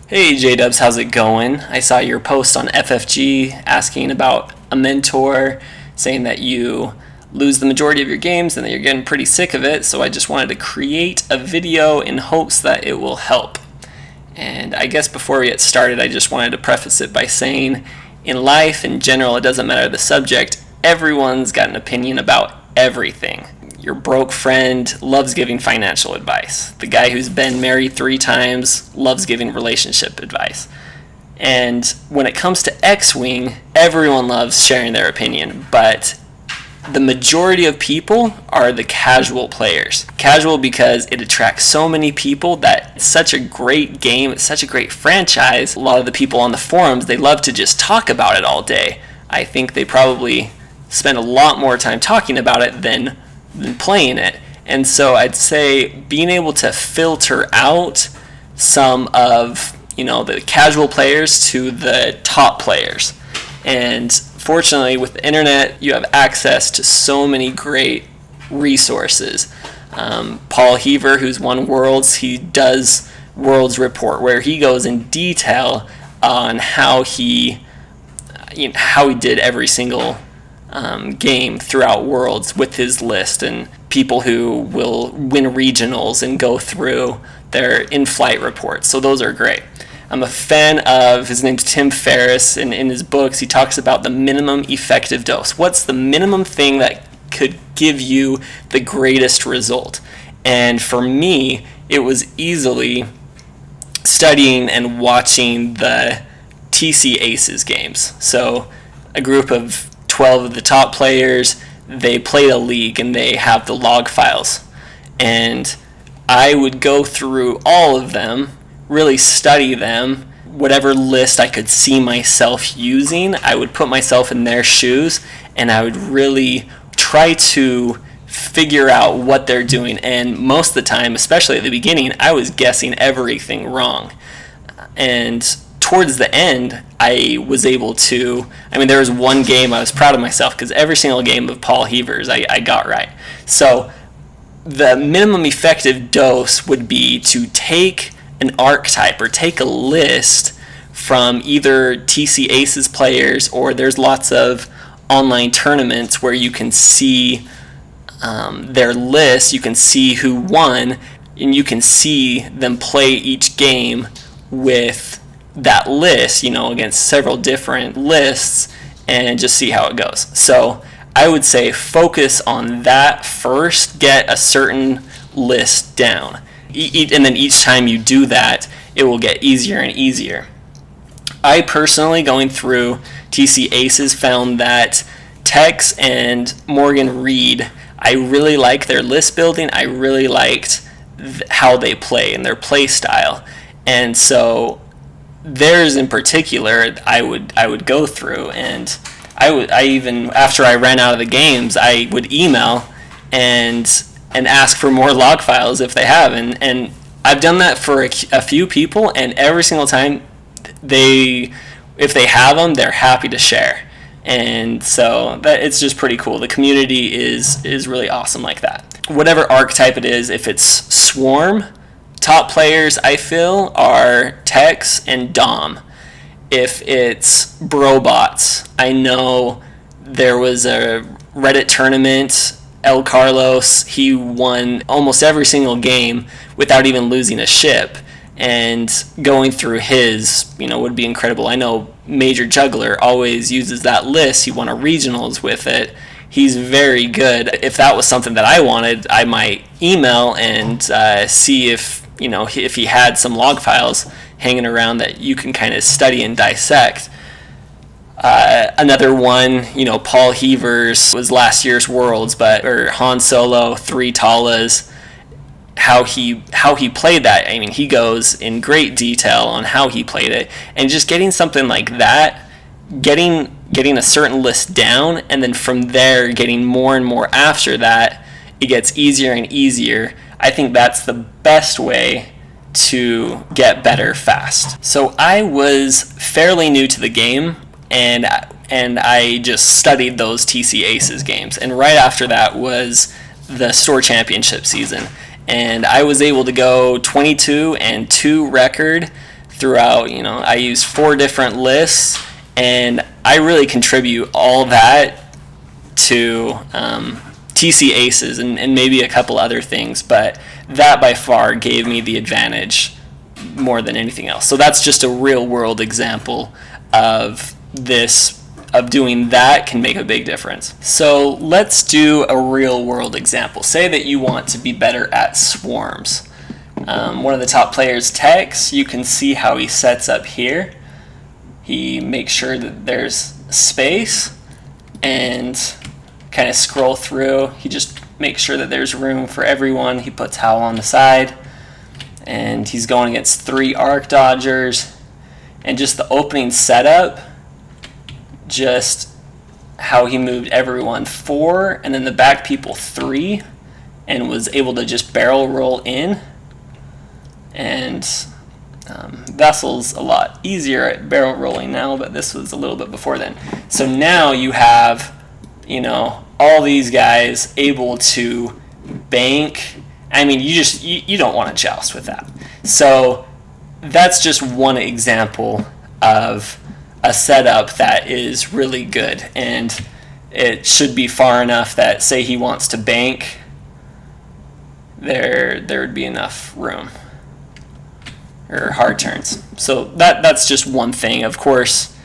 Hey J-Dubs, how's it going? I saw your post on FFG asking about a mentor, saying that you lose the majority of your games and that you're getting pretty sick of it, so I just wanted to create a video in hopes that it will help. And I guess before we get started, I just wanted to preface it by saying, in life, in general, it doesn't matter the subject, everyone's got an opinion about everything. Your broke friend loves giving financial advice. The guy who's been married 3 times loves giving relationship advice. And when it comes to X-Wing, everyone loves sharing their opinion, but the majority of people are the casual players. Casual because it attracts so many people that it's such a great game, it's such a great franchise. A lot of the people on the forums, they love to just talk about it all day. I think they probably spend a lot more time talking about it than playing it. And so I'd say being able to filter out some of, the casual players to the top players. And fortunately with the internet, you have access to so many great resources. Paul Heaver, who's won Worlds, he does Worlds Report, where he goes in detail on how he did every single game throughout Worlds with his list, and people who will win regionals and go through their in-flight reports. So those are great. I'm a fan of, his name's Tim Ferriss, and in his books he talks about the minimum effective dose. What's the minimum thing that could give you the greatest result? And for me, it was easily studying and watching the TC Aces games. So a group of 12 of the top players, they played a league and they have the log files. And I would go through all of them, really study them. Whatever list I could see myself using, I would put myself in their shoes and I would really try to figure out what they're doing. And most of the time, especially at the beginning, I was guessing everything wrong. And towards the end, I was able to, there was one game I was proud of myself because every single game of Paul Heaver's I got right. So the minimum effective dose would be to take an archetype or take a list from either TC Aces players, or there's lots of online tournaments where you can see their list, you can see who won, and you can see them play each game with that list, against several different lists, and just see how it goes. So I would say focus on that first, get a certain list down. And then each time you do that, it will get easier and easier. I personally, going through TC Aces, found that Tex and Morgan Reed, I really like their list building. I really liked how they play and their play style. And so theirs in particular, I would go through, and I even, after I ran out of the games, I would email and ask for more log files if they have, and I've done that for a few people, and every single time if they have them, they're happy to share. And so it's just pretty cool. The community is really awesome like that. Whatever archetype it is, if it's Swarm, top players I feel are Tex and Dom. If it's Brobots, I know there was a Reddit tournament, El Carlos, he won almost every single game without even losing a ship, and going through his, would be incredible. I know Major Juggler always uses that list. He won a regionals with it. He's very good. If that was something that I wanted, I might email and see if he had some log files hanging around that you can kind of study and dissect. Another one, Paul Heaver's was last year's Worlds, or Han Solo, 3 Talas, how he played that. He goes in great detail on how he played it, and just getting something like that, getting a certain list down, and then from there getting more and more after that, it gets easier and easier. I think that's the best way to get better fast. So I was fairly new to the game, and I just studied those TC Aces games, and right after that was the store championship season, and I was able to go 22-2 record throughout. I use 4 different lists, and I really contribute all that to TC Aces and maybe a couple other things, but that by far gave me the advantage more than anything else. So that's just a real world example of doing that can make a big difference. So let's do a real world example. Say that you want to be better at swarms. One of the top players, Tex, you can see how he sets up here. He makes sure that there's space and kind of scroll through. He just makes sure that there's room for everyone. He puts Howl on the side, and he's going against 3 arc dodgers. And just the opening setup, just how he moved everyone 4 and then the back people 3, and was able to just barrel roll in. And Vessel's a lot easier at barrel rolling now, but this was a little bit before then. So now you have, all these guys able to bank. I mean, you don't want to joust with that. So that's just one example of a setup that is really good, and it should be far enough that, say he wants to bank, there would be enough room, or hard turns. So that's just one thing. Of course,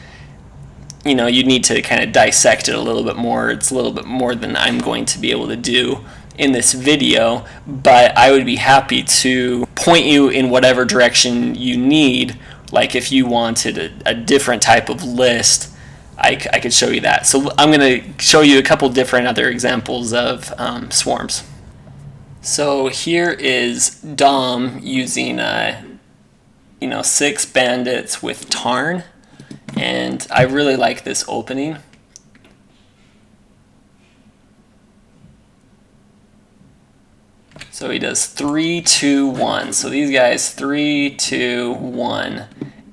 you need to kind of dissect it a little bit more. It's a little bit more than I'm going to be able to do in this video, but I would be happy to point you in whatever direction you need. Like if you wanted a different type of list, I could show you that. So I'm going to show you a couple different other examples of swarms. So here is Dom using 6 bandits with Tarn, and I really like this opening. So he does 3, 2, 1. So these guys 3, 2, 1,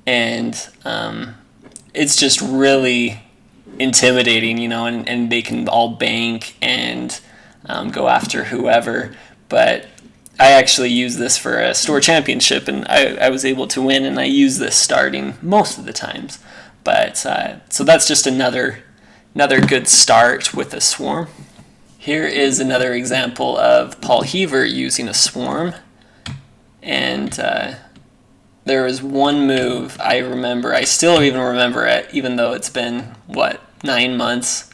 and it's just really intimidating, and they can all bank and go after whoever. But I actually used this for a store championship, and I was able to win, and I use this starting most of the times. But so that's just another good start with a swarm. Here is another example of Paul Heaver using a swarm, and there was one move I still even remember it, even though it's been 9 months,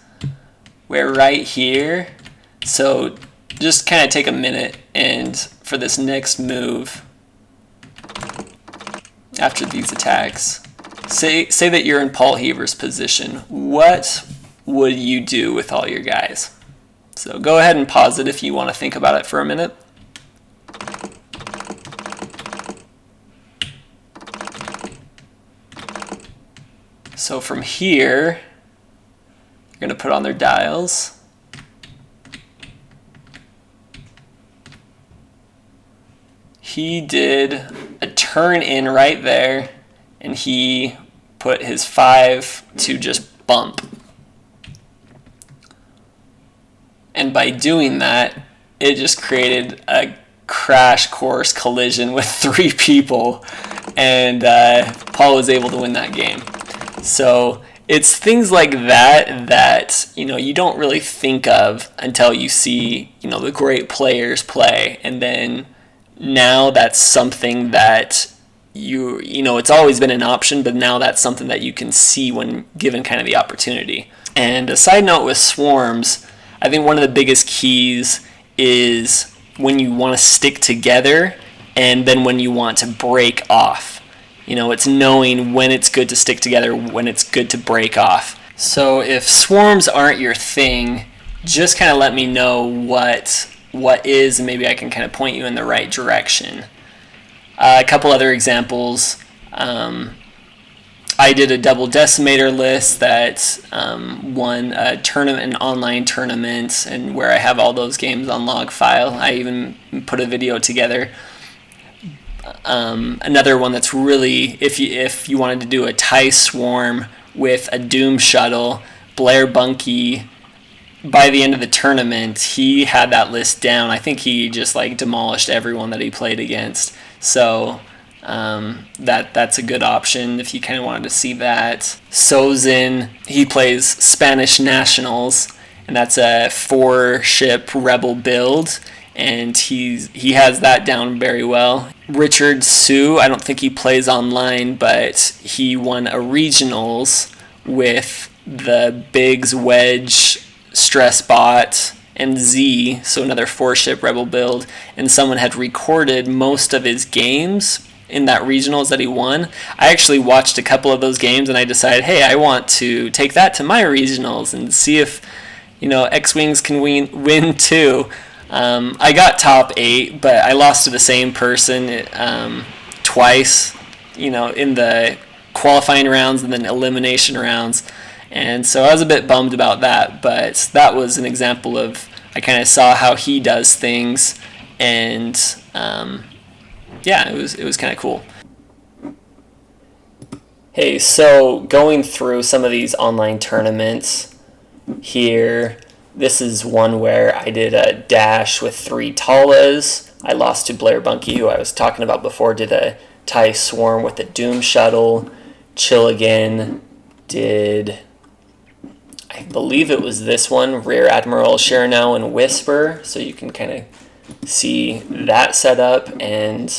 where right here, so just kind of take a minute, and for this next move, after these attacks, say that you're in Paul Heaver's position. What would you do with all your guys? So go ahead and pause it if you want to think about it for a minute. So from here, you're going to put on their dials. He did a turn in right there, and he put his 5 to just bump. And by doing that, it just created a crash course collision with 3 people, and Paul was able to win that game. So it's things like that you don't really think of until you see the great players play, and then now that's something that it's always been an option, but now that's something that you can see when given kind of the opportunity. And a side note with swarms, I think one of the biggest keys is when you want to stick together, and then when you want to break off. It's knowing when it's good to stick together, when it's good to break off. So if swarms aren't your thing, just kind of let me know what is, and maybe I can kind of point you in the right direction. A couple other examples. I did a double decimator list that won a tournament, an online tournament, and where I have all those games on logfile. I even put a video together. Another one that's really, if you wanted to do a tie swarm with a Doom shuttle, Blair Bunky, by the end of the tournament, he had that list down. I think he just demolished everyone that he played against. So That's a good option if you kind of wanted to see that. Sozin, he plays Spanish Nationals, and that's a 4-ship rebel build, and he has that down very well. Richard Sue, I don't think he plays online, but he won a regionals with the Biggs Wedge Stress Bot and Z, so another 4-ship rebel build, and someone had recorded most of his games in that regionals that he won. I actually watched a couple of those games, and I decided, hey, I want to take that to my regionals and see if X-Wings can win too. I got top 8, but I lost to the same person twice, in the qualifying rounds and then elimination rounds. And so I was a bit bummed about that, but that was an example of, I kind of saw how he does things, and it was kind of cool. Hey, so going through some of these online tournaments here, this is one where I did a dash with 3 Talas. I lost to Blair Bunky, who I was talking about before, did a TIE Swarm with a Doom Shuttle. Chilligan did, I believe it was this one, Rear Admiral Sharanow and Whisper, so you can kind of see that setup. And,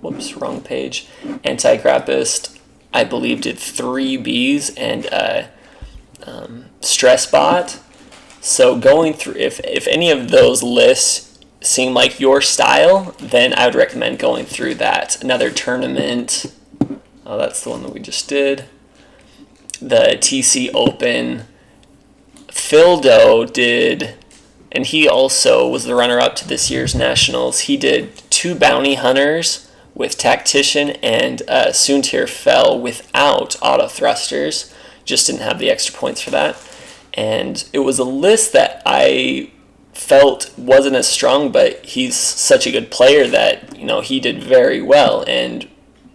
whoops, wrong page. Anti-Grappist, I believe, did 3 Bs and a Stress Bot. So going through, if any of those lists seem like your style, then I would recommend going through that. Another tournament, oh, that's the one that we just did. The TC Open, Phildo did, and he also was the runner-up to this year's Nationals. He did 2 Bounty Hunters with Tactician, and Soontir fell without auto thrusters. Just didn't have the extra points for that. And it was a list that I felt wasn't as strong, but he's such a good player that he did very well, and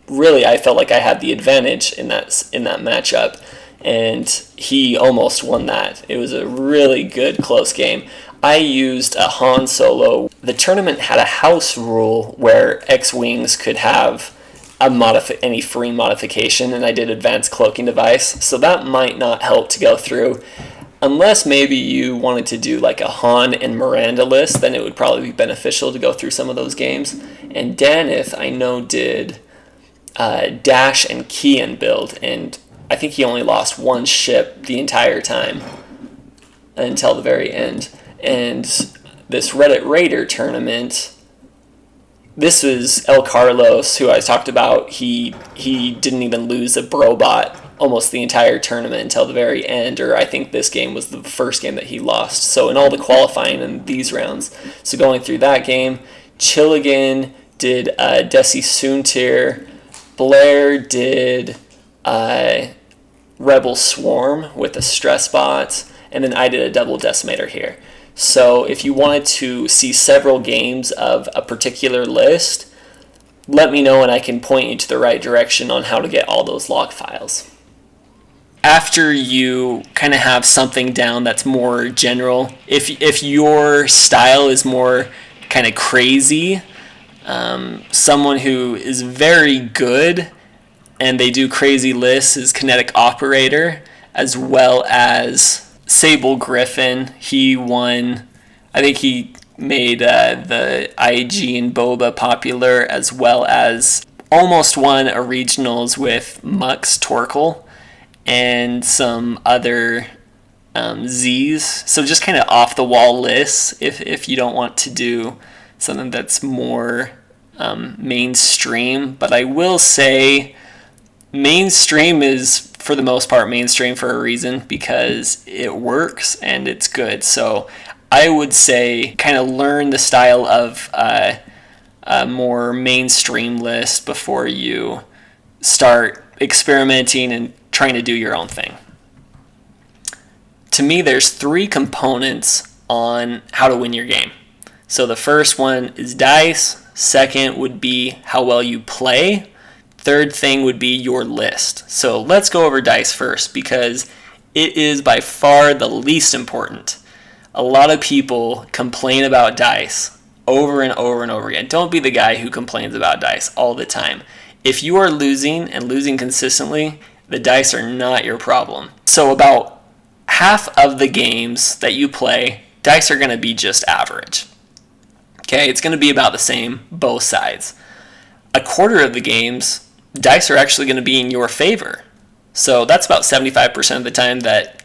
really I felt like I had the advantage in that matchup, and he almost won that. It was a really good close game. I used a Han Solo. The tournament had a house rule where X-Wings could have any free modification, and I did advanced cloaking device, so that might not help to go through. Unless maybe you wanted to do like a Han and Miranda list, then it would probably be beneficial to go through some of those games. And Danith, I know, did Dash and Kian build, and I think he only lost 1 ship the entire time until the very end. And this Reddit Raider tournament, this was El Carlos, who I talked about. He didn't even lose a Brobot almost the entire tournament until the very end, or I think this game was the first game that he lost. So in all the qualifying in these rounds, so going through that game, Chilligan did Desi Soontir, Blair did Rebel Swarm with a Stress Bot, and then I did a double Decimator here. So if you wanted to see several games of a particular list, let me know and I can point you to the right direction on how to get all those log files. After you kind of have something down that's more general, if your style is more kind of crazy, someone who is very good and they do crazy lists is Kinetic Operator, as well as Sable Griffin. He won, I think he made the IG and Boba popular, as well as almost won a regionals with Mux Torkel and some other Z's. So just kind of off the wall lists if you don't want to do something that's more mainstream. But I will say mainstream is, for the most part, mainstream for a reason, because it works and it's good. So I would say kind of learn the style of a more mainstream list before you start experimenting and trying to do your own thing. To me, there's 3 components on how to win your game. So the first one is dice. Second would be how well you play. Third thing would be your list. So let's go over dice first, because it is by far the least important. A lot of people complain about dice over and over and over again. Don't be the guy who complains about dice all the time. If you are losing and losing consistently, the dice are not your problem. So about half of the games that you play, dice are going to be just average. Okay, it's going to be about the same, both sides. A quarter of the games, dice are actually going to be in your favor. So that's about 75% of the time that,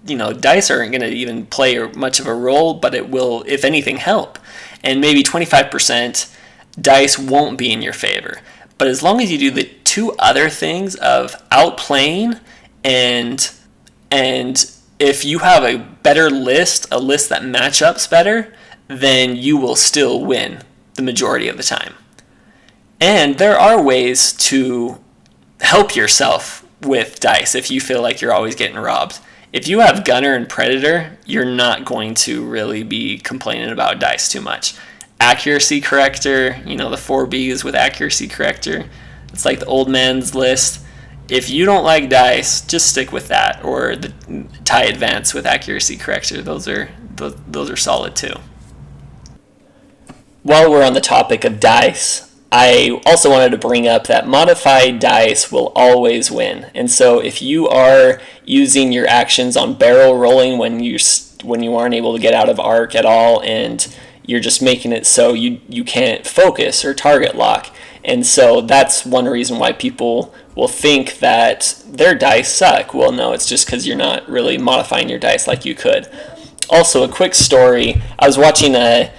dice aren't going to even play much of a role, but it will, if anything, help. And maybe 25% dice won't be in your favor. But as long as you do the two other things of outplaying and if you have a better list, a list that matchups better, then you will still win the majority of the time. And there are ways to help yourself with dice if you feel like you're always getting robbed. If you have Gunner and Predator, you're not going to really be complaining about dice too much. Accuracy Corrector, the 4 Bs with Accuracy Corrector, it's like the old man's list. If you don't like dice, just stick with that, or the tie advance with Accuracy Corrector. Those are solid too. While we're on the topic of dice, I also wanted to bring up that modified dice will always win. And so if you are using your actions on barrel rolling when you aren't able to get out of arc at all, and you're just making it so you can't focus or target lock. And so that's one reason why people will think that their dice suck. Well, no, it's just because you're not really modifying your dice like you could. Also, a quick story. I was watching a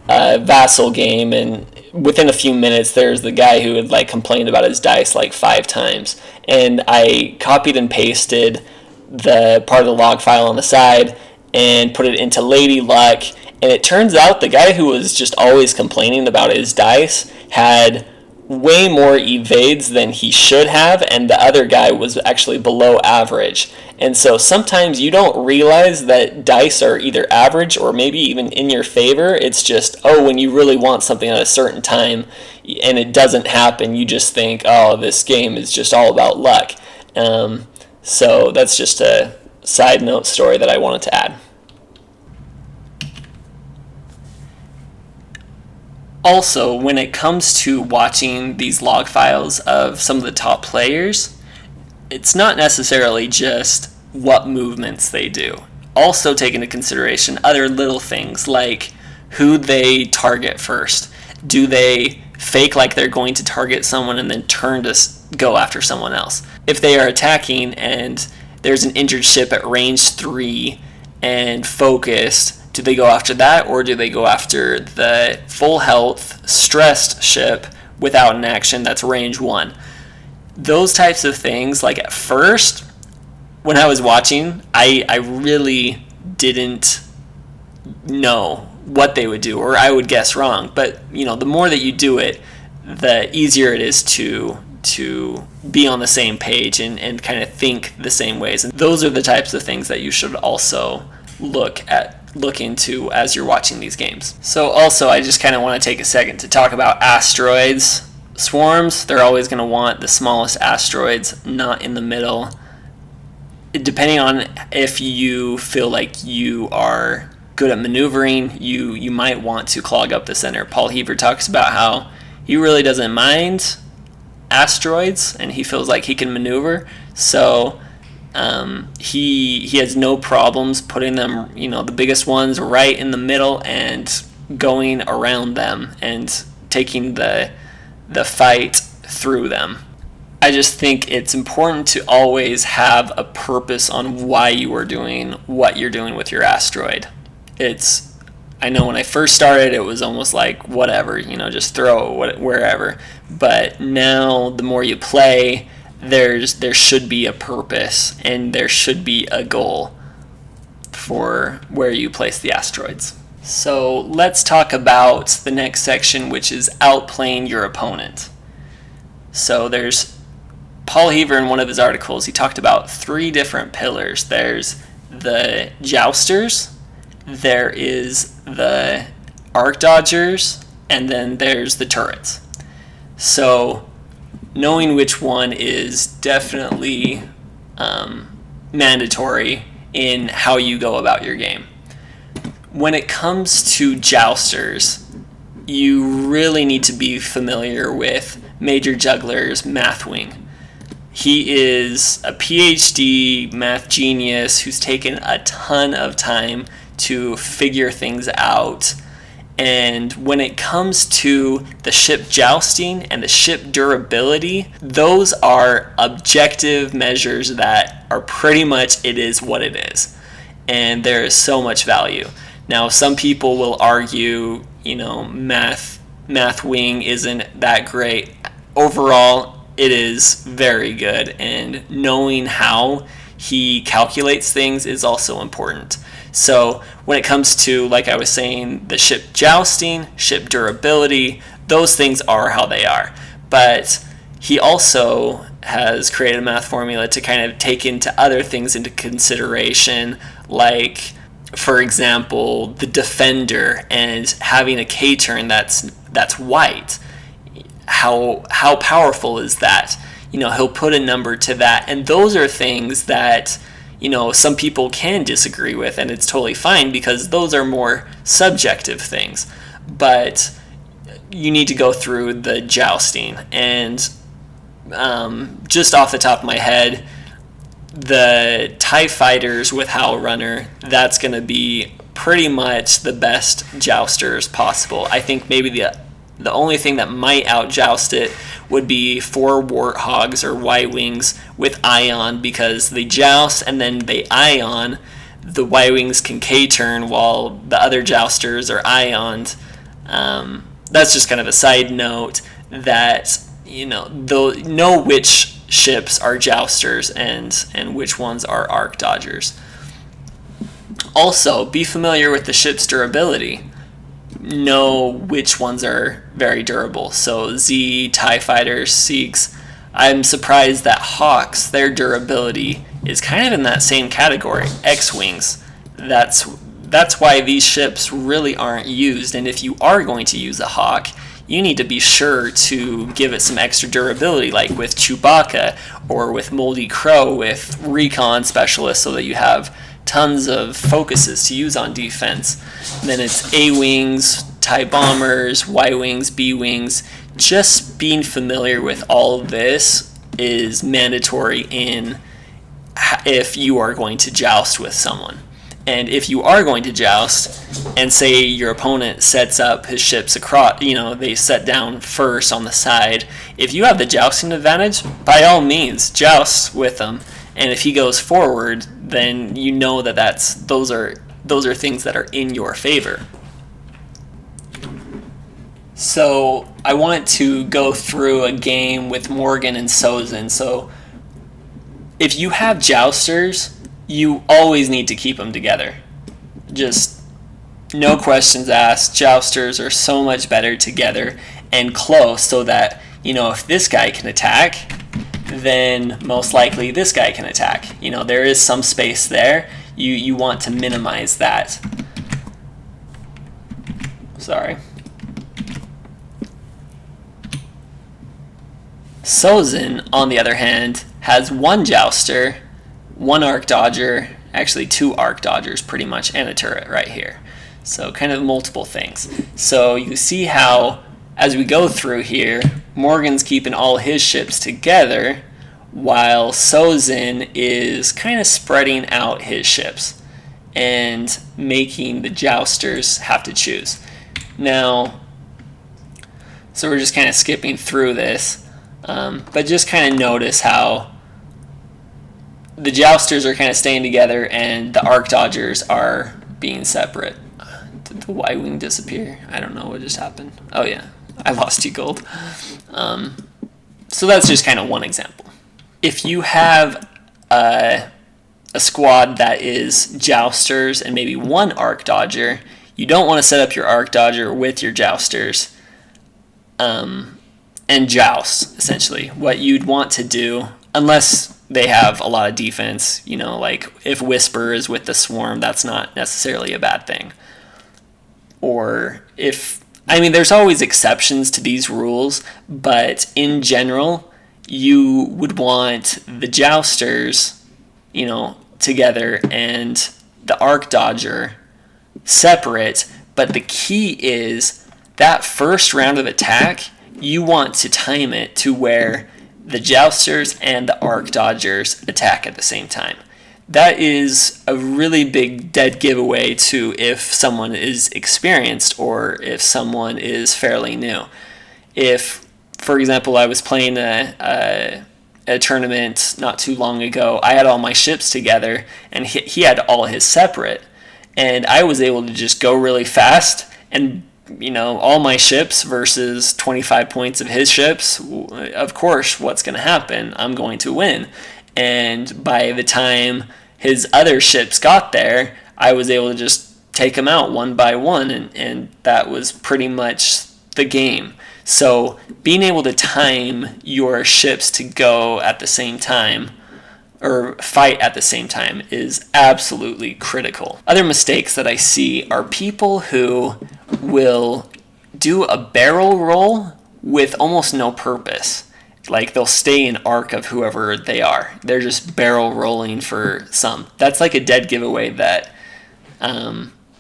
Vassal game, and within a few minutes, there's the guy who had complained about his dice 5 times. And I copied and pasted the part of the log file on the side and put it into Lady Luck. And it turns out the guy who was just always complaining about his dice had way more evades than he should have, and the other guy was actually below average. And so sometimes you don't realize that dice are either average or maybe even in your favor. It's just, when you really want something at a certain time and it doesn't happen, you just think, this game is just all about luck. So that's just a side note story that I wanted to add. Also, when it comes to watching these log files of some of the top players, it's not necessarily just what movements they do. Also take into consideration other little things like who they target first. Do they fake like they're going to target someone and then turn to go after someone else? If they are attacking and there's an injured ship at range 3 and focused, do they go after that, or do they go after the full health, stressed ship without an action that's range 1? Those types of things, at first, when I was watching, I really didn't know what they would do, or I would guess wrong. But, the more that you do it, the easier it is to be on the same page and kind of think the same ways. And those are the types of things that you should also look into as you're watching these games. So also, I just kind of want to take a second to talk about asteroids. Swarms, they're always going to want the smallest asteroids, not in the middle. Depending on if you feel like you are good at maneuvering, you might want to clog up the center. Paul Heaver talks about how he really doesn't mind asteroids and he feels like he can maneuver. So he has no problems putting them, the biggest ones right in the middle and going around them and taking the fight through them. I just think it's important to always have a purpose on why you are doing what you're doing with your asteroid. I know when I first started, it was almost like whatever, just throw it wherever. But now, the more you play, there should be a purpose and there should be a goal for where you place the asteroids. So let's talk about the next section, which is outplaying your opponent. So there's Paul Heaver in one of his articles, he talked about 3 different pillars. There's the jousters, there is the arc dodgers, and then there's the turrets. So knowing which one is definitely mandatory in how you go about your game. When it comes to jousters, you really need to be familiar with Major Juggler's math wing. He is a PhD math genius who's taken a ton of time to figure things out. And when it comes to the ship jousting and the ship durability, those are objective measures that are pretty much it is what it is. And there is so much value. Now, some people will argue, math wing isn't that great. Overall, it is very good, and knowing how he calculates things is also important. So when it comes to, like I was saying, the ship jousting, ship durability, those things are how they are. But he also has created a math formula to kind of take into other things into consideration, like, for example, the defender and having a K-turn that's white. How powerful is that? He'll put a number to that, and those are things that some people can disagree with, and it's totally fine because those are more subjective things. But you need to go through the jousting, and just off the top of my head, the TIE fighters with Howl Runner, that's going to be pretty much the best jousters possible. I think maybe the only thing that might outjoust it would be 4 Warthogs or Y-Wings with Ion, because they joust and then they Ion. The Y-Wings can K-turn while the other jousters are Ioned. That's just kind of a side note that, know which ships are jousters and which ones are arc dodgers. Also, be familiar with the ship's durability. Know which ones are very durable. So Z, TIE Fighters, Sikhs. I'm surprised that Hawks, their durability is kind of in that same category. X-Wings. That's why these ships really aren't used. And if you are going to use a Hawk, you need to be sure to give it some extra durability, like with Chewbacca or with Moldy Crow with Recon Specialists, so that you have tons of focuses to use on defense. And then it's A-Wings, TIE Bombers, Y-Wings, B-Wings. Just being familiar with all of this is mandatory if you are going to joust with someone. And if you are going to joust, and say your opponent sets up his ships across, they set down first on the side, if you have the jousting advantage, by all means, joust with them. And if he goes forward, then you know those are things that are in your favor. So I want to go through a game with Morgan and Sozin. So if you have jousters, you always need to keep them together. Just no questions asked. Jousters are so much better together and close, so that, if this guy can attack, then most likely this guy can attack. There is some space there. You want to minimize that. Sorry. Sozin, on the other hand, has 1 jouster, 1 arc dodger, actually 2 arc dodgers pretty much, and a turret right here. So kind of multiple things. So you see how, as we go through here, Morgan's keeping all his ships together, while Sozin is kind of spreading out his ships and making the jousters have to choose. Now, so we're just kind of skipping through this, but just kind of notice how the jousters are kind of staying together and the arc dodgers are being separate. Did the Y-Wing disappear? I don't know what just happened. Oh yeah, I lost 2 gold. So that's just kind of one example. If you have a squad that is jousters and maybe 1 arc dodger, you don't want to set up your arc dodger with your jousters and joust, essentially. What you'd want to do, unless they have a lot of defense, like if Whisper is with the Swarm, that's not necessarily a bad thing. Or there's always exceptions to these rules, but in general, you would want the jousters, together and the arc dodger separate. But the key is that first round of attack, you want to time it to where the Jousters and the Arc Dodgers attack at the same time. That is a really big dead giveaway to if someone is experienced or if someone is fairly new. If, for example, I was playing a tournament not too long ago, I had all my ships together and he had all his separate, and I was able to just go really fast and, all my ships versus 25 points of his ships, of course, what's going to happen? I'm going to win. And by the time his other ships got there, I was able to just take them out one by one, and that was pretty much the game. So being able to time your ships to go at the same time or fight at the same time is absolutely critical. Other mistakes that I see are people who will do a barrel roll with almost no purpose. Like they'll stay in arc of whoever they are. They're just barrel rolling for some. That's like a dead giveaway that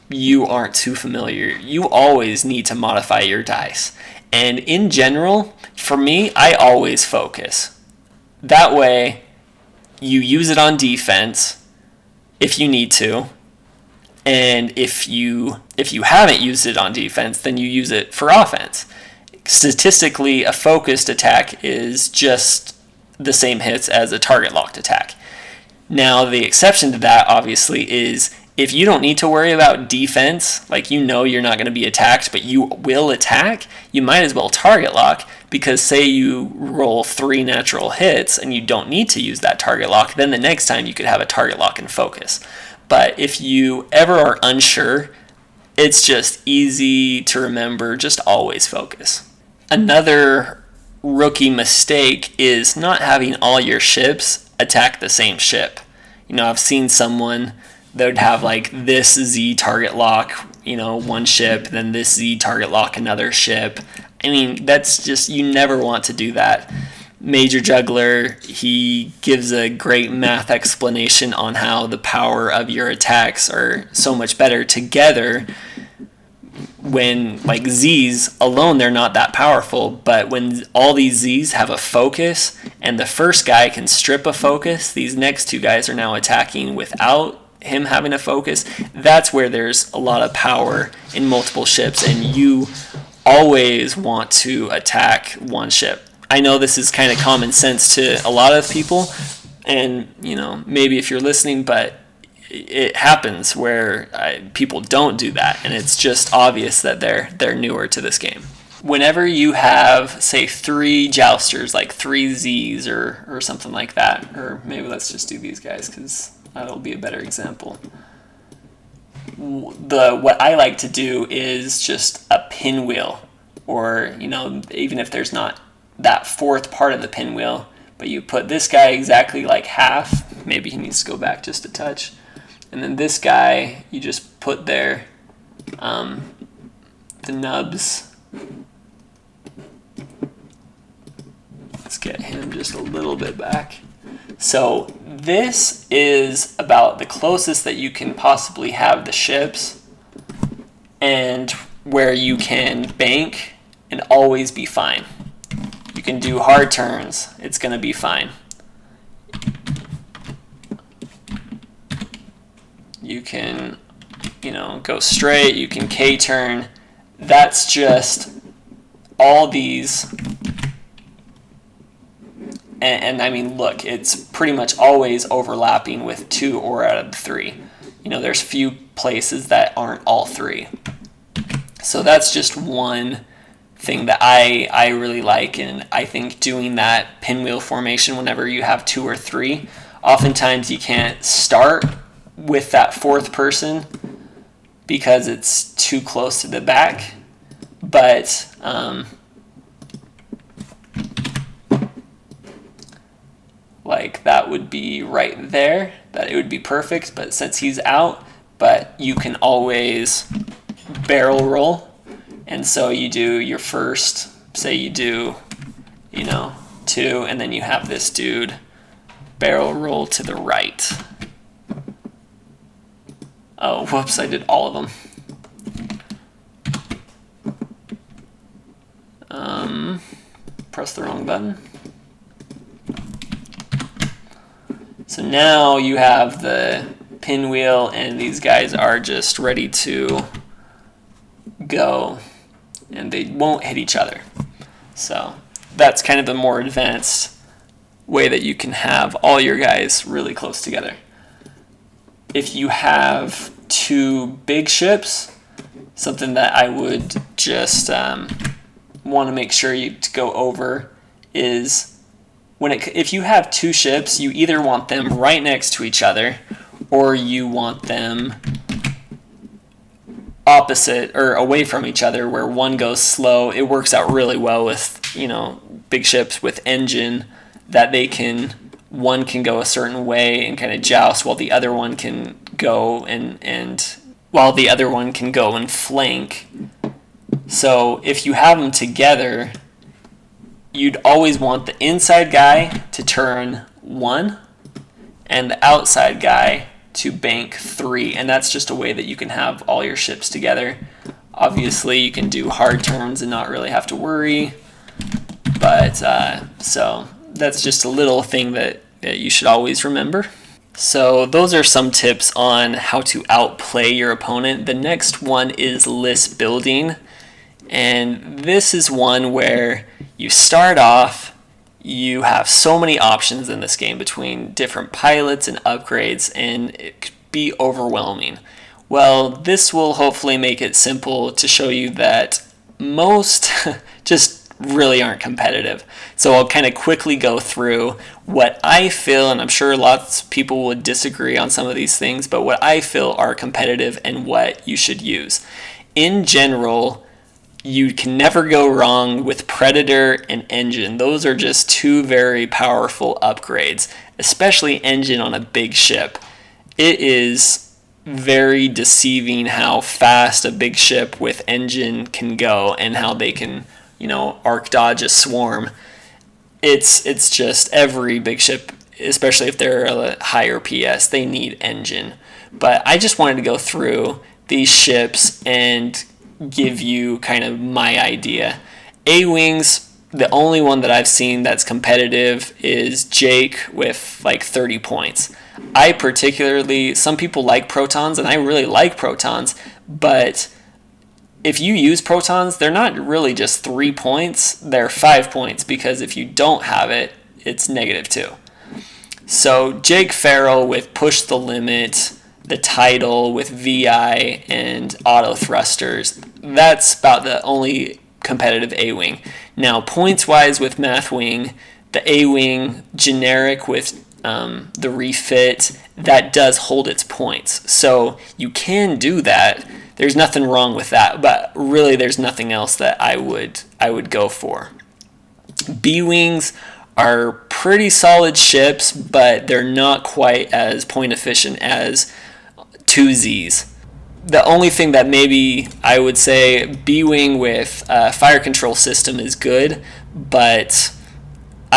you aren't too familiar. You always need to modify your dice. And in general, for me, I always focus. That way, you use it on defense if you need to, and if you haven't used it on defense, then you use it for offense. Statistically, a focused attack is just the same hits as a target locked attack. Now, the exception to that, obviously, is if you don't need to worry about defense, like you're not going to be attacked, but you will attack, you might as well target lock, because say you roll 3 natural hits and you don't need to use that target lock, then the next time you could have a target lock and focus. But if you ever are unsure, it's just easy to remember, just always focus. Another rookie mistake is not having all your ships attack the same ship. I've seen someone that would have like this Z target lock, one ship, then this Z target lock another ship. I mean, that's just, you never want to do that. Major Juggler, he gives a great math explanation on how the power of your attacks are so much better together. When like Z's alone, they're not that powerful, but when all these Z's have a focus and the first guy can strip a focus, these next 2 guys are now attacking without him having a focus. That's where there's a lot of power in multiple ships, and you always want to attack one ship. I know this is kind of common sense to a lot of people, and maybe if you're listening, but it happens where people don't do that, and it's just obvious that they're newer to this game. Whenever you have, say, 3 Jousters, like 3 Z's or something like that, or maybe let's just do these guys because that'll be a better example. What I like to do is just a pinwheel, or even if there's not that 4th part of the pinwheel, but you put this guy exactly like half. Maybe he needs to go back just a touch. And then this guy, you just put there the nubs. Let's get him just a little bit back. So this is about the closest that you can possibly have the ships, and where you can bank and always be fine. You can do hard turns, it's going to be fine. You can, go straight, you can K-turn. That's just all these. And I mean, look, it's pretty much always overlapping with 2 or out of 3. There's few places that aren't all 3. So that's just one thing that I really like, and I think doing that pinwheel formation whenever you have 2 or 3, oftentimes you can't start with that 4th person because it's too close to the back, but like that would be right there, that it would be perfect, but since he's out, but you can always barrel roll, and so you do your first, say you do 2, and then you have this dude barrel roll to the right. Oh, whoops, I did all of them. Press the wrong button. So now you have the pinwheel, and these guys are just ready to go, and they won't hit each other. So that's kind of the more advanced way that you can have all your guys really close together. If you have two big ships, something that I would just want to make sure you to go over is if you have two ships, you either want them right next to each other, or you want them opposite or away from each other, where one goes slow. It works out really well with, big ships with engine, that one can go a certain way and kind of joust, while the other one can go and flank. So if you have them together, you'd always want the inside guy to turn 1 and the outside guy to bank 3, and that's just a way that you can have all your ships together. Obviously, you can do hard turns and not really have to worry, but so that's just a little thing that you should always remember. So those are some tips on how to outplay your opponent. The next one is list building, and this is one where you start off, you have so many options in this game between different pilots and upgrades, and it could be overwhelming. Well, this will hopefully make it simple to show you that most just really aren't competitive. So I'll kind of quickly go through what I feel, and I'm sure lots of people would disagree on some of these things, but what I feel are competitive and what you should use. In general, you can never go wrong with Predator and Engine. Those are just two very powerful upgrades, especially Engine on a big ship. It is very deceiving how fast a big ship with Engine can go and how they can, arc dodge a swarm. It's just every big ship, especially if they're a higher PS, they need Engine. But I just wanted to go through these ships and give you kind of my idea. A-Wings, the only one that I've seen that's competitive is Jake with like 30 points. Some people like protons, and I really like protons, but if you use protons, they're not really just 3 points, they're 5 points, because if you don't have it, it's -2. So Jake Farrell with Push the Limit, the title with VI and auto thrusters, that's about the only competitive A-Wing. Now, points-wise with Mathwing, the A-Wing generic with the refit, that does hold its points. So you can do that. There's nothing wrong with that, but really there's nothing else that I would go for. B-Wings are pretty solid ships, but they're not quite as point efficient as 2Zs. The only thing that maybe I would say B-Wing with fire control system is good, but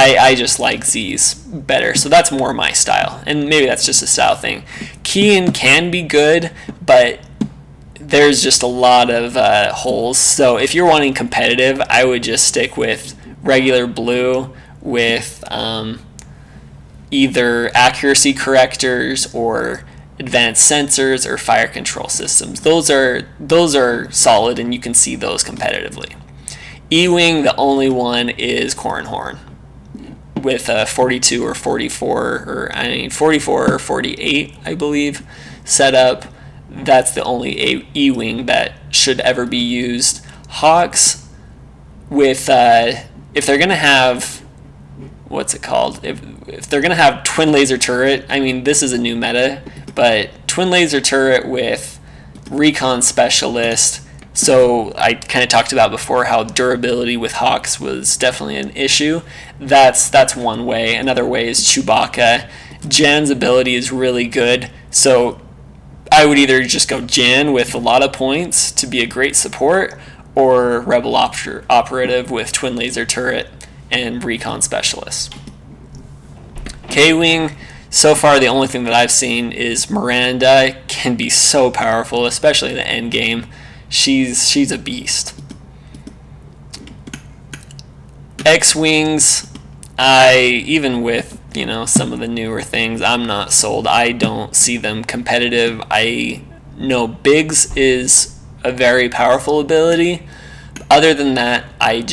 I just like Z's better, so that's more my style, and maybe that's just a style thing. Keen can be good, but there's just a lot of holes, so if you're wanting competitive, I would just stick with regular blue with either accuracy correctors or advanced sensors or fire control systems. Those are solid, and you can see those competitively. E-Wing, the only one is Corran Horn with a 42 or 44 or 48, I believe, setup. That's the only E-Wing that should ever be used. Hawks, with if they're gonna have if they're gonna have twin laser turret, this is a new meta, but twin laser turret with recon specialist. So I kind of talked about before how durability with Hawks was definitely an issue. That's one way. Another way is Chewbacca. Jan's ability is really good, so I would either just go Jan with a lot of points to be a great support, or Rebel Operative with twin laser turret and recon specialist. K-Wing, so far the only thing that I've seen is Miranda. Can be so powerful, especially in the end game. She's a beast. X-Wings, even with, some of the newer things, I'm not sold. I don't see them competitive. I know Biggs is a very powerful ability. Other than that, I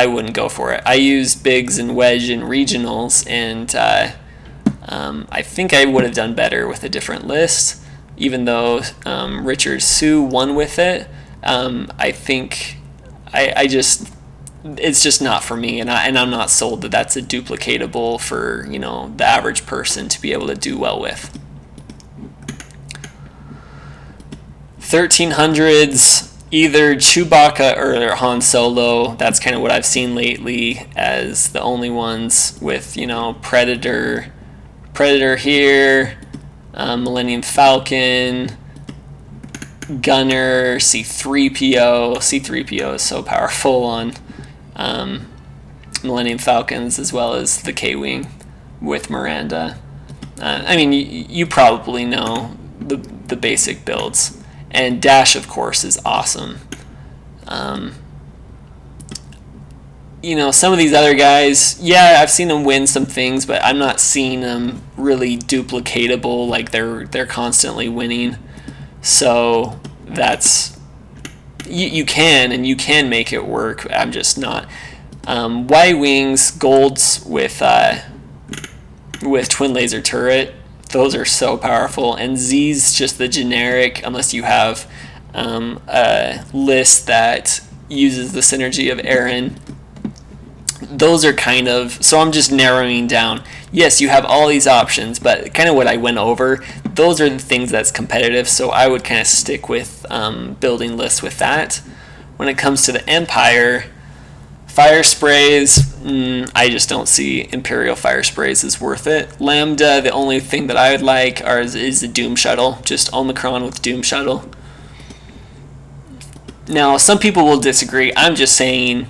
wouldn't go for it. I used Biggs and Wedge in regionals, and I think I would have done better with a different list, even though Richard Sue won with it. I think it's just not for me, and I'm not sold that that's a duplicatable for the average person to be able to do well with. 1300s, either Chewbacca or Han Solo. That's kind of what I've seen lately as the only ones with Predator here, Millennium Falcon, Gunner, C-3PO. C-3PO is so powerful on Millennium Falcons, as well as the K-Wing with Miranda. You probably know the basic builds. And Dash, of course, is awesome. Some of these other guys, yeah, I've seen them win some things, but I'm not seeing them really duplicatable, like they're constantly winning. So that's you can make it work. I'm just not. Y-Wings golds with twin laser turret. Those are so powerful, and Z's just the generic, unless you have a list that uses the synergy of Aaron. Those are kind of, so I'm just narrowing down. Yes, you have all these options, but kind of what I went over, those are the things that's competitive, so I would kind of stick with building lists with that. When it comes to the Empire, fire sprays, I just don't see Imperial fire sprays as worth it. Lambda, the only thing that I would like is the Doom Shuttle, just Omicron with Doom Shuttle. Now, some people will disagree. I'm just saying,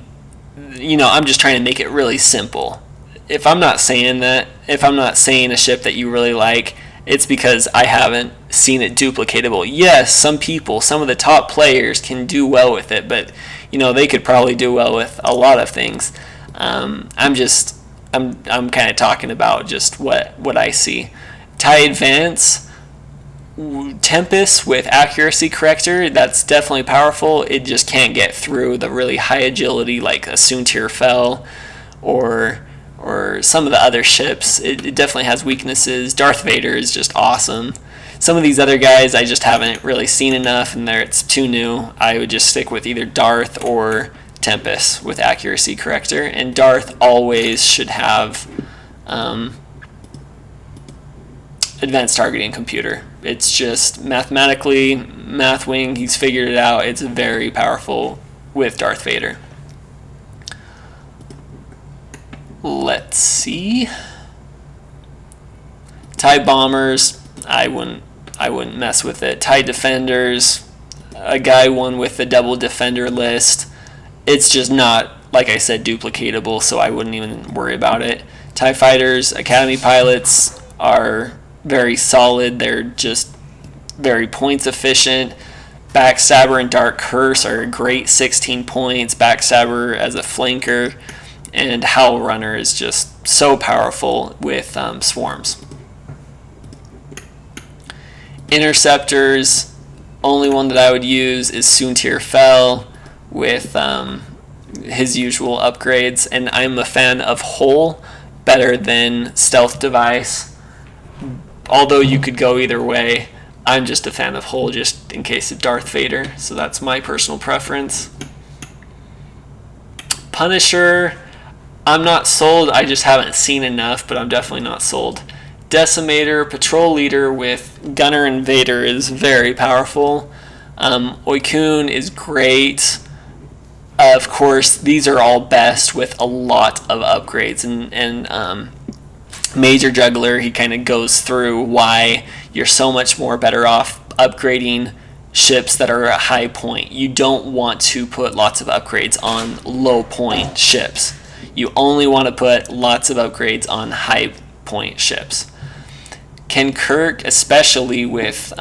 I'm just trying to make it really simple. If I'm not saying a ship that you really like, it's because I haven't seen it duplicatable. Yes, some of the top players can do well with it, but they could probably do well with a lot of things. I'm kind of talking about just what I see. TIE Advance, Tempest with accuracy corrector, that's definitely powerful. It just can't get through the really high agility like a Soontir Fel or some of the other ships. It definitely has weaknesses. Darth Vader is just awesome. Some of these other guys I just haven't really seen enough, and it's too new. I would just stick with either Darth or Tempest with accuracy corrector, and Darth always should have advanced targeting computer. It's just mathematically, Mathwing, he's figured it out. It's very powerful with Darth Vader. Let's see. TIE Bombers, I wouldn't mess with it. TIE Defenders, a guy won with the double defender list. It's just not, like I said, duplicatable, so I wouldn't even worry about it. TIE Fighters, Academy Pilots are very solid. They're just very points efficient. Backstabber and Dark Curse are a great 16 points. Backstabber as a flanker. And Howl Runner is just so powerful with swarms. Interceptors, only one that I would use is Soontir Fel with his usual upgrades, and I'm a fan of Hull better than Stealth Device. Although you could go either way, I'm just a fan of Hull just in case of Darth Vader, so that's my personal preference. Punisher, I'm not sold, I just haven't seen enough, but I'm definitely not sold. Decimator, Patrol Leader with Gunner and Vader is very powerful. Oikun is great. Of course, these are all best with a lot of upgrades, and Major Juggler, he kind of goes through why you're so much more better off upgrading ships that are at high point. You don't want to put lots of upgrades on low point ships. You only want to put lots of upgrades on high point ships. Ken Kirk, especially with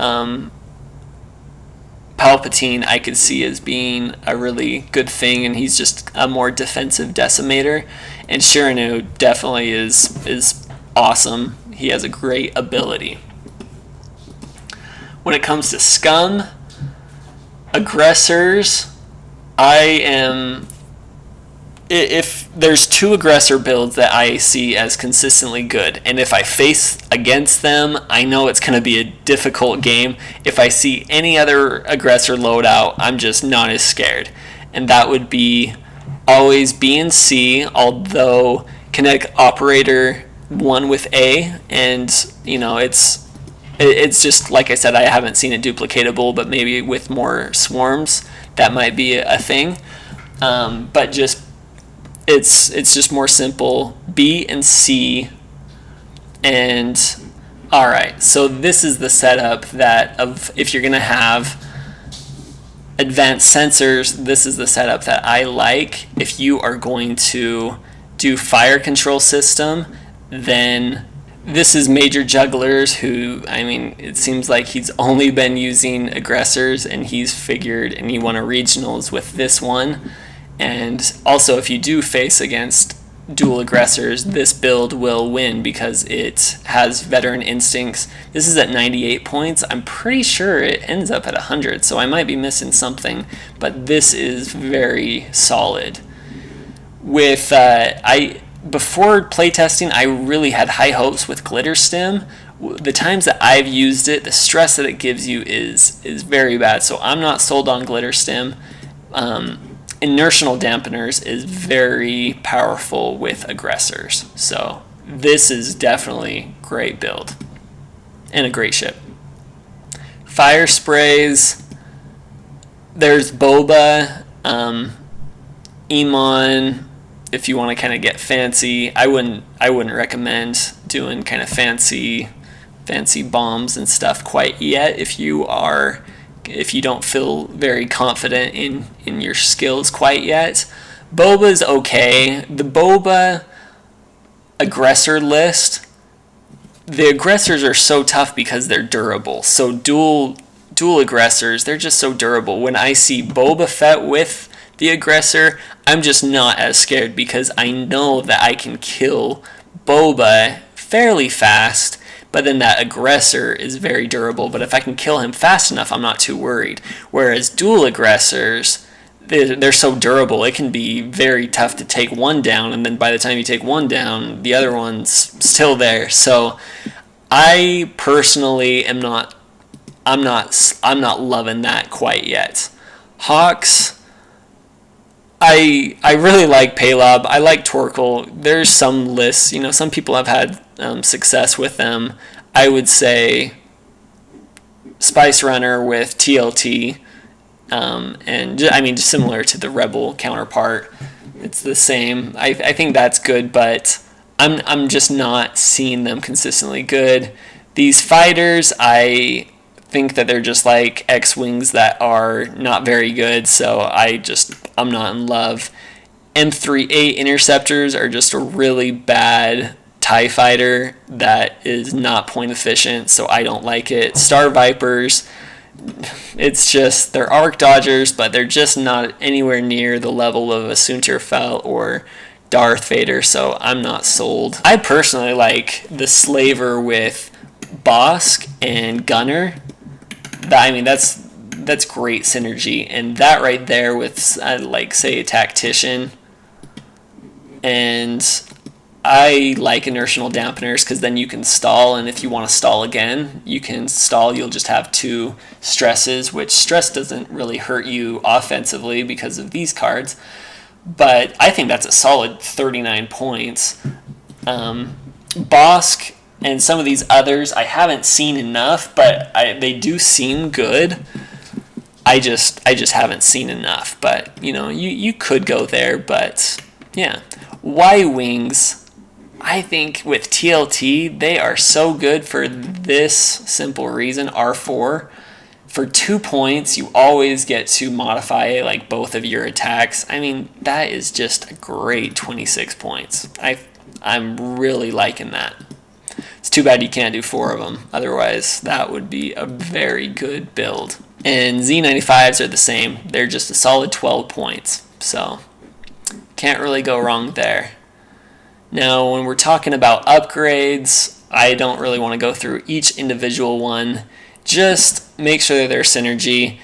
Palpatine I could see as being a really good thing, and he's just a more defensive decimator. And Shirinu definitely is awesome. He has a great ability. When it comes to scum, aggressors, if there's 2 aggressor builds that I see as consistently good, and if I face against them, I know it's going to be a difficult game. If I see any other aggressor loadout, I'm just not as scared. And that would be always B and C, although Kinetic Operator won with A, and it's just, like I said, I haven't seen it duplicatable, but maybe with more swarms, that might be a thing. But it's just more simple. B and C. And alright, so this is the setup if you're going to have advanced sensors, this is the setup that I like. If you are going to do fire control system, then this is Major Jugglers, who, it seems like he's only been using aggressors, and he's figured, and he won a regionals with this one. And also, if you do face against dual aggressors, this build will win because it has veteran instincts. This is at 98 points. I'm pretty sure it ends up at 100, so I might be missing something, but this is very solid. Before playtesting, I really had high hopes with Glitter Stim. The times that I've used it, the stress that it gives you is very bad, so I'm not sold on Glitter Stim. Inertial dampeners is very powerful with aggressors, so this is definitely a great build and a great ship. Fire sprays, there's Boba, Emon. If you want to kind of get fancy, I wouldn't recommend doing kind of fancy bombs and stuff quite yet if you don't feel very confident in your skills quite yet. Boba's okay. The Boba aggressor list, the aggressors are so tough because they're durable. So dual aggressors, they're just so durable. When I see Boba Fett with the aggressor, I'm just not as scared because I know that I can kill Boba fairly fast, but then that aggressor is very durable. But if I can kill him fast enough, I'm not too worried. Whereas dual aggressors, they're so durable, it can be very tough to take one down, and then by the time you take one down, the other one's still there. So I personally I'm not loving that quite yet. Hawks, I really like Paylob. I like Torkel. There's some lists, some people have had success with them. I would say Spice Runner with TLT, and just similar to the Rebel counterpart. It's the same. I think that's good, but I'm just not seeing them consistently good. These fighters, I think that they're just like X-Wings that are not very good, so I'm not in love. M38 interceptors are just a really bad TIE fighter that is not point efficient, so I don't like it. Star Vipers, it's just, they're arc dodgers, but they're just not anywhere near the level of a Sunterfell or Darth Vader, so I'm not sold. I personally like the Slaver with Bosk and Gunner. That's great synergy, and that right there with say a Tactician, and I like inertial dampeners because then you can stall, and if you want to stall again, you can stall. You'll just have 2 stresses, which stress doesn't really hurt you offensively because of these cards, but I think that's a solid 39 points. Bosk and some of these others I haven't seen enough, but they do seem good. I just haven't seen enough, but you could go there, but yeah. Y-Wings, I think with TLT, they are so good for this simple reason. R4, for 2 points, you always get to modify like both of your attacks. That is just a great 26 points. I'm really liking that. It's too bad you can't do 4 of them. Otherwise, that would be a very good build. And Z95s are the same. They're just a solid 12 points. So can't really go wrong there. Now, when we're talking about upgrades, I don't really want to go through each individual one. Just make sure they're synergy.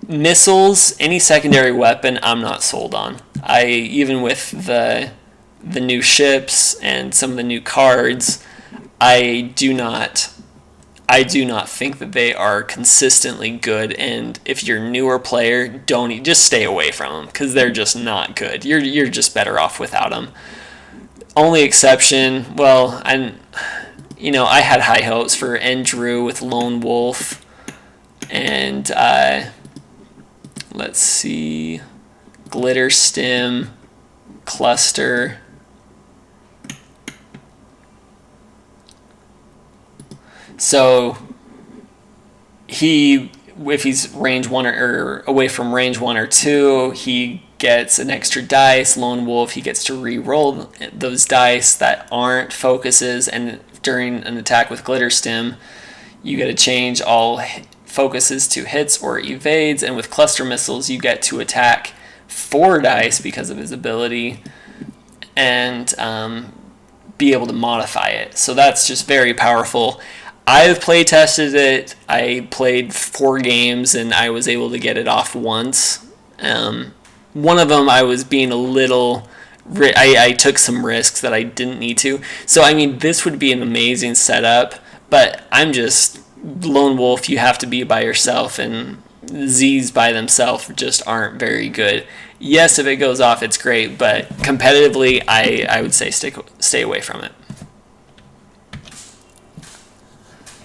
Missiles, any secondary weapon, I'm not sold on. Even with the new ships and some of the new cards, I do not think that they are consistently good. And if you're a newer player, just stay away from them because they're just not good. You're just better off without them. Only exception, well, I had high hopes for Andrew with Lone Wolf, and let's see, Glitter Stim, Cluster. So if he's range 1 or away from range 1 or 2, he gets an extra dice. Lone Wolf, he gets to re-roll those dice that aren't focuses, and during an attack with Glitter Stim, you get to change all focuses to hits or evades, and with Cluster Missiles, you get to attack 4 dice because of his ability, and be able to modify it. So that's just very powerful. I've play tested it. I played 4 games and I was able to get it off once. One of them I was being a little... I took some risks that I didn't need to. So, I mean, this would be an amazing setup, but I'm just... Lone Wolf, you have to be by yourself, and Z's by themselves just aren't very good. Yes, if it goes off, it's great, but competitively, I would say stay away from it.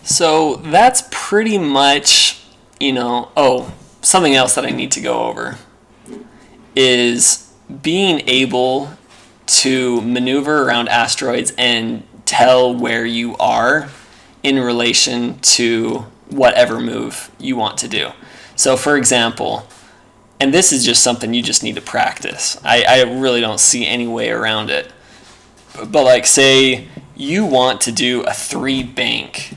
So that's pretty much, something else that I need to go over is being able to maneuver around asteroids and tell where you are in relation to whatever move you want to do. So for example, and this is just something you just need to practice. I really don't see any way around it. But like say you want to do a 3 bank.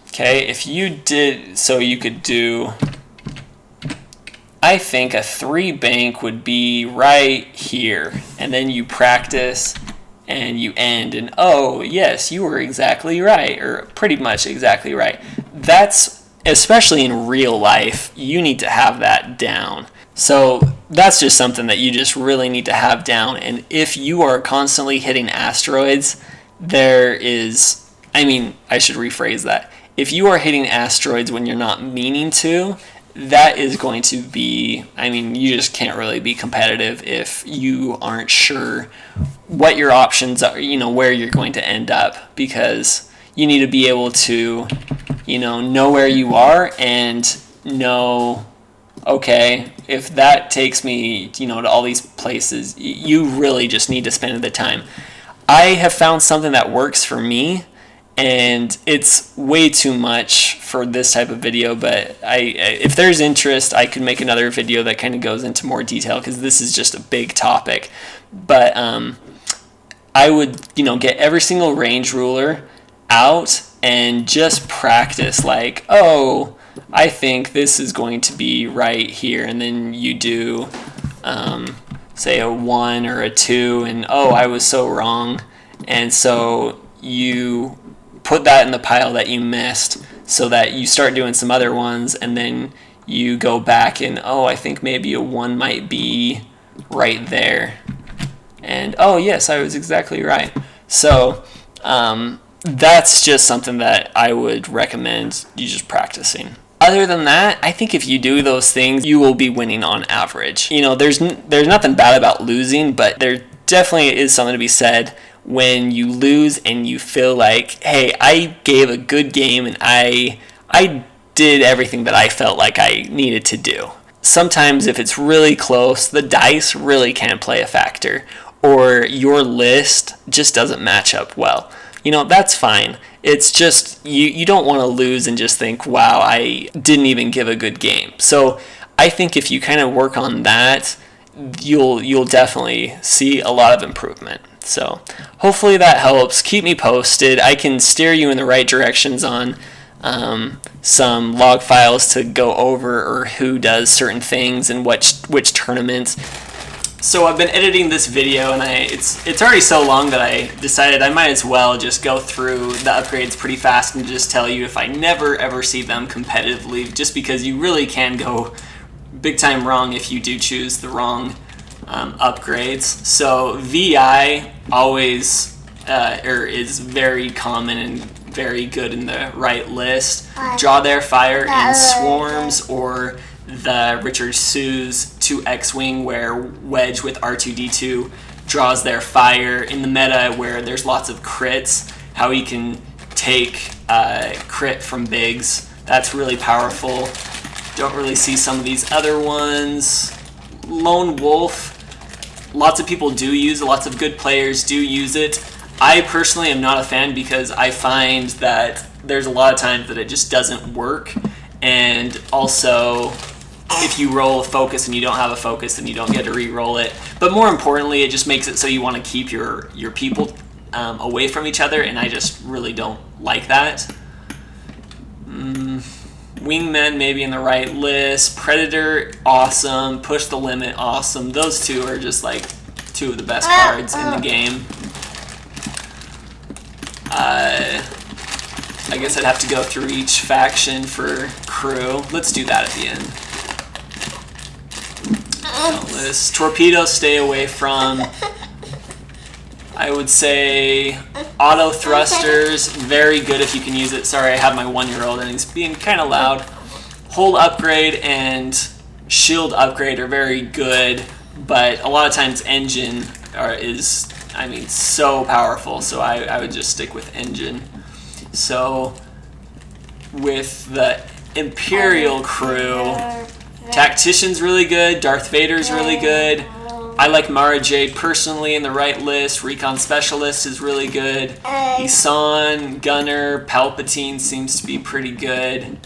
Okay, if you did, so you could do, I think a 3 bank would be right here, and then you practice and you end, and oh yes, you were exactly right, or pretty much exactly right. That's, especially in real life, you need to have that down. So that's just something that you just really need to have down, and if you are constantly hitting asteroids, I should rephrase that. If you are hitting asteroids when you're not meaning to, that is going to be, you just can't really be competitive if you aren't sure what your options are, where you're going to end up, because you need to be able to, know where you are and know, okay, if that takes me, to all these places, you really just need to spend the time. I have found something that works for me, and it's way too much for this type of video, but if there's interest, I could make another video that kind of goes into more detail, because this is just a big topic. But I would, get every single range ruler out and just practice, like, oh, I think this is going to be right here, and then you do, say, a 1 or a 2, and oh, I was so wrong, and so you put that in the pile that you missed, so that you start doing some other ones, and then you go back and, oh, I think maybe a 1 might be right there, and oh yes, I was exactly right. So that's just something that I would recommend you just practicing. Other than that, I think if you do those things, you will be winning on average. There's nothing bad about losing, but there definitely is something to be said when you lose and you feel like, hey, I gave a good game and I did everything that I felt like I needed to do. Sometimes if it's really close, the dice really can play a factor, or your list just doesn't match up well. That's fine. It's just you don't want to lose and just think, wow, I didn't even give a good game. So I think if you kind of work on that, you'll definitely see a lot of improvement. So hopefully that helps. Keep me posted. I can steer you in the right directions on some log files to go over or who does certain things and which tournaments. So I've been editing this video, and it's already so long that I decided I might as well just go through the upgrades pretty fast and just tell you if I never ever see them competitively, just because you really can go big time wrong if you do choose the wrong upgrades. So VI always is very common and very good in the right list. Draw their fire in swarms, or the Richard Sue's 2 X-Wing where Wedge with R2-D2 draws their fire in the meta where there's lots of crits, how he can take crit from bigs. That's really powerful. Don't really see some of these other ones. Lone Wolf, lots of people do use it, lots of good players do use it. I personally am not a fan because I find that there's a lot of times that it just doesn't work, and also if you roll a focus and you don't have a focus, then you don't get to re-roll it. But more importantly, it just makes it so you want to keep your people away from each other, and I just really don't like that. Wingmen maybe in the right list. Predator, awesome. Push the Limit, awesome. Those two are just like 2 of the best cards in the game. I guess I'd have to go through each faction for crew. Let's do that at the end. List. Torpedoes, stay away from. I would say auto thrusters, very good if you can use it. Sorry, I have my 1-year-old and he's being kind of loud. Hold upgrade and shield upgrade are very good, but a lot of times engine is so powerful, so I would just stick with engine. So with the Imperial crew, Tactician's really good, Darth Vader's really good. I like Mara Jade personally in the right list. Recon Specialist is really good. Isan, Gunner, Palpatine seems to be pretty good.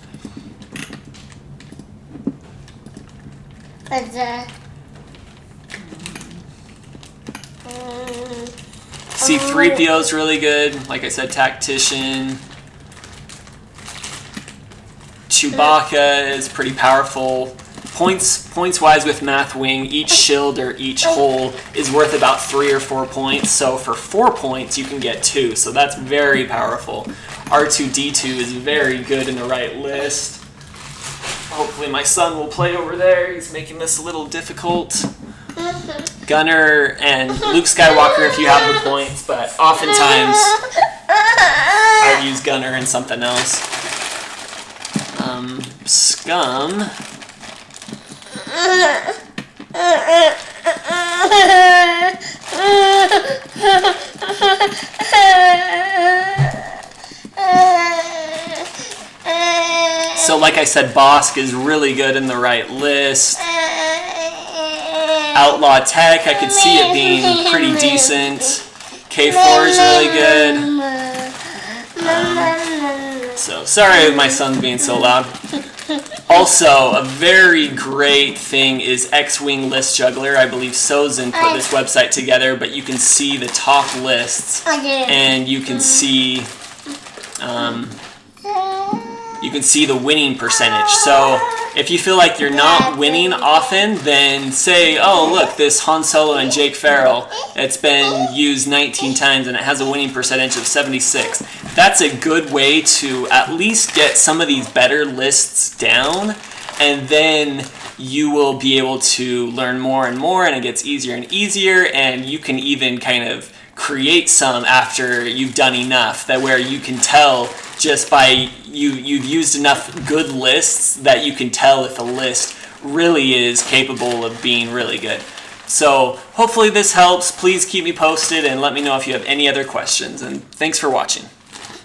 C-3PO is really good. Like I said, Tactician. Chewbacca is pretty powerful. Points-wise with Math Wing, each shield or each hole is worth about 3 or 4 points. So for 4 points, you can get 2. So that's very powerful. R2-D2 is very good in the right list. Hopefully my son will play over there. He's making this a little difficult. Gunner and Luke Skywalker if you have the points, but oftentimes I would use Gunner and something else. Scum. So like I said, Bosk is really good in the right list. Outlaw Tech, I could see it being pretty decent. K4 is really good. So sorry my son's being so loud. Also, a very great thing is X-Wing List Juggler. I believe Sozin put this website together, but you can see the top lists, and you can see the winning percentage. So if you feel like you're not winning often, then say, oh look, this Han Solo and Jake Farrell, it's been used 19 times and it has a winning percentage of 76. That's a good way to at least get some of these better lists down, and then you will be able to learn more and more, and it gets easier and easier, and you can even kind of create some after you've done enough, that where you can tell just by you've used enough good lists that you can tell if a list really is capable of being really good. So hopefully this helps. Please keep me posted and let me know if you have any other questions, and thanks for watching.